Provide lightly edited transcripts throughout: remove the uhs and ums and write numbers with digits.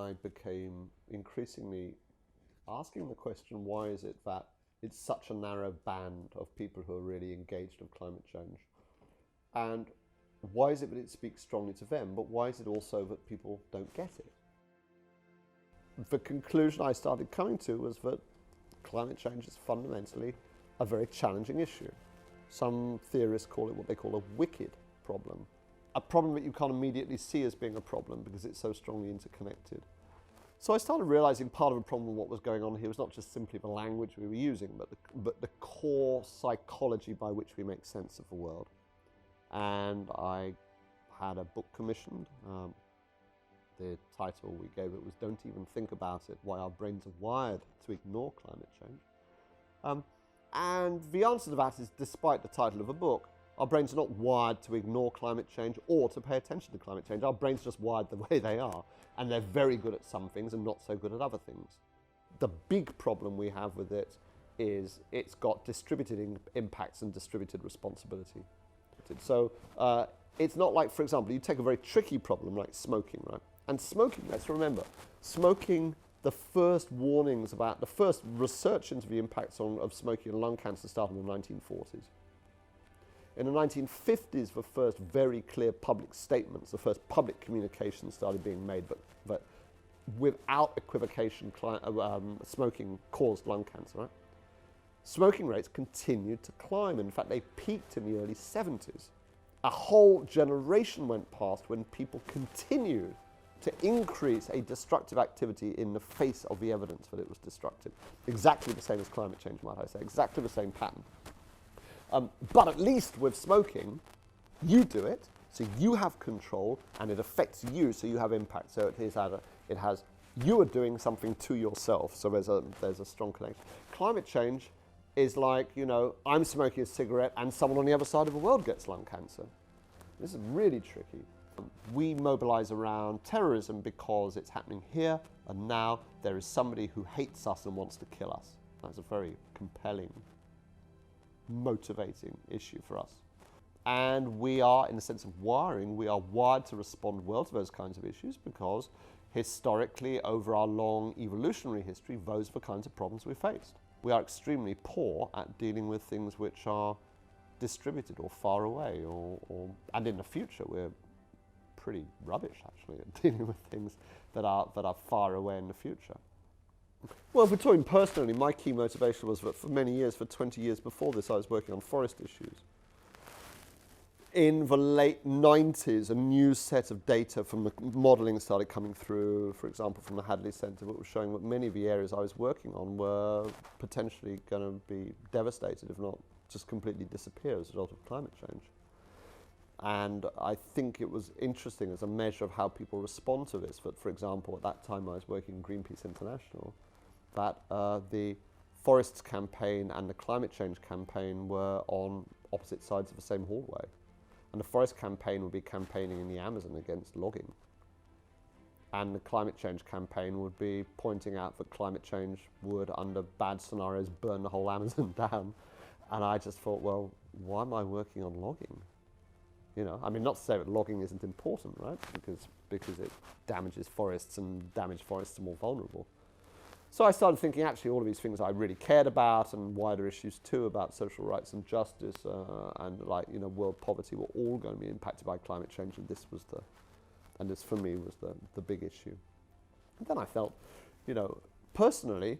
I became increasingly asking the question, why is it that it's such a narrow band of people who are really engaged with climate change? And why is it that it speaks strongly to them, but why is it also that people don't get it? The conclusion I started coming to was that climate change is fundamentally a very challenging issue. Some theorists call it what they call a wicked problem. A problem that you can't immediately see as being a problem because it's so strongly interconnected. So I started realizing part of the problem of what was going on here was not just simply the language we were using, but the core psychology by which we make sense of the world. And I had a book commissioned. The title we gave it was "Don't Even Think About It, Why Our Brains Are Wired to Ignore Climate Change." And the answer to that is, despite the title of a book, our brains are not wired to ignore climate change or to pay attention to climate change. Our brains are just wired the way they are, and they're very good at some things and not so good at other things. The big problem we have with it is it's got distributed impacts and distributed responsibility. So it's not like, for example, you take a very tricky problem like smoking, right? And smoking, let's remember, smoking, the first warnings about, the first research into the impacts of smoking on lung cancer started in the 1940s. In the 1950s, the first very clear public statements, the first public communications started being made that without equivocation, smoking caused lung cancer, right? Smoking rates continued to climb. In fact, they peaked in the early 70s. A whole generation went past when people continued to increase a destructive activity in the face of the evidence that it was destructive. Exactly the same as climate change, might I say, exactly the same pattern. But at least with smoking, you do it, so you have control, and it affects you, so you have impact. So it has you are doing something to yourself, so there's a strong connection. Climate change is like, you know, I'm smoking a cigarette and someone on the other side of the world gets lung cancer. This is really tricky. We mobilize around terrorism because it's happening here and now. There is somebody who hates us and wants to kill us. That's a very compelling, motivating issue for us. And we are, in the sense of wiring, we are wired to respond well to those kinds of issues because historically, over our long evolutionary history, those are the kinds of problems we faced. We are extremely poor at dealing with things which are distributed or far away, and in the future we're pretty rubbish actually at dealing with things that are far away in the future. Well, if we're talking personally, my key motivation was that for many years, for 20 years before this, I was working on forest issues. In the late 90s, a new set of data from the modelling started coming through, for example, from the Hadley Centre, that was showing that many of the areas I was working on were potentially going to be devastated, if not just completely disappear as a result of climate change. And I think it was interesting as a measure of how people respond to this, that, for example, at that time I was working in Greenpeace International, that the forests campaign and the climate change campaign were on opposite sides of the same hallway. And the forest campaign would be campaigning in the Amazon against logging. And the climate change campaign would be pointing out that climate change would, under bad scenarios, burn the whole Amazon down. And I just thought, well, why am I working on logging? You know, I mean, not to say that logging isn't important, right? Because it damages forests, and damaged forests are more vulnerable. So I started thinking, actually, all of these things I really cared about, and wider issues too, about social rights and justice, and like, you know, world poverty, were all going to be impacted by climate change, and this for me was the big issue. And then I felt, you know, personally,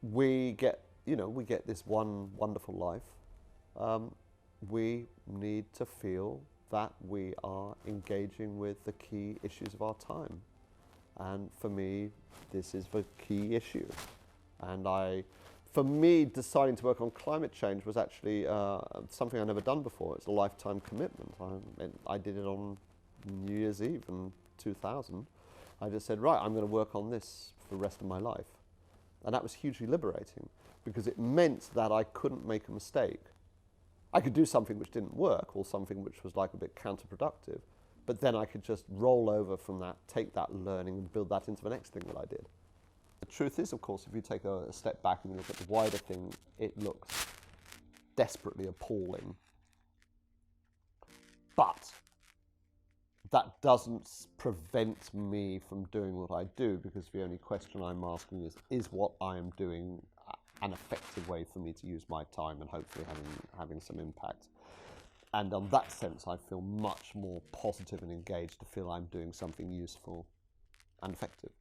we get this one wonderful life. We need to feel that we are engaging with the key issues of our time. And for me, this is the key issue. And for me, deciding to work on climate change was actually something I'd never done before. It's a lifetime commitment. I did it on New Year's Eve in 2000. I just said, right, I'm going to work on this for the rest of my life. And that was hugely liberating because it meant that I couldn't make a mistake. I could do something which didn't work or something which was like a bit counterproductive, but then I could just roll over from that, take that learning and build that into the next thing that I did. The truth is, of course, if you take a step back and you look at the wider thing, it looks desperately appalling. But that doesn't prevent me from doing what I do, because the only question I'm asking is what I am doing an effective way for me to use my time and hopefully having some impact. And on that sense, I feel much more positive and engaged to feel I'm doing something useful and effective.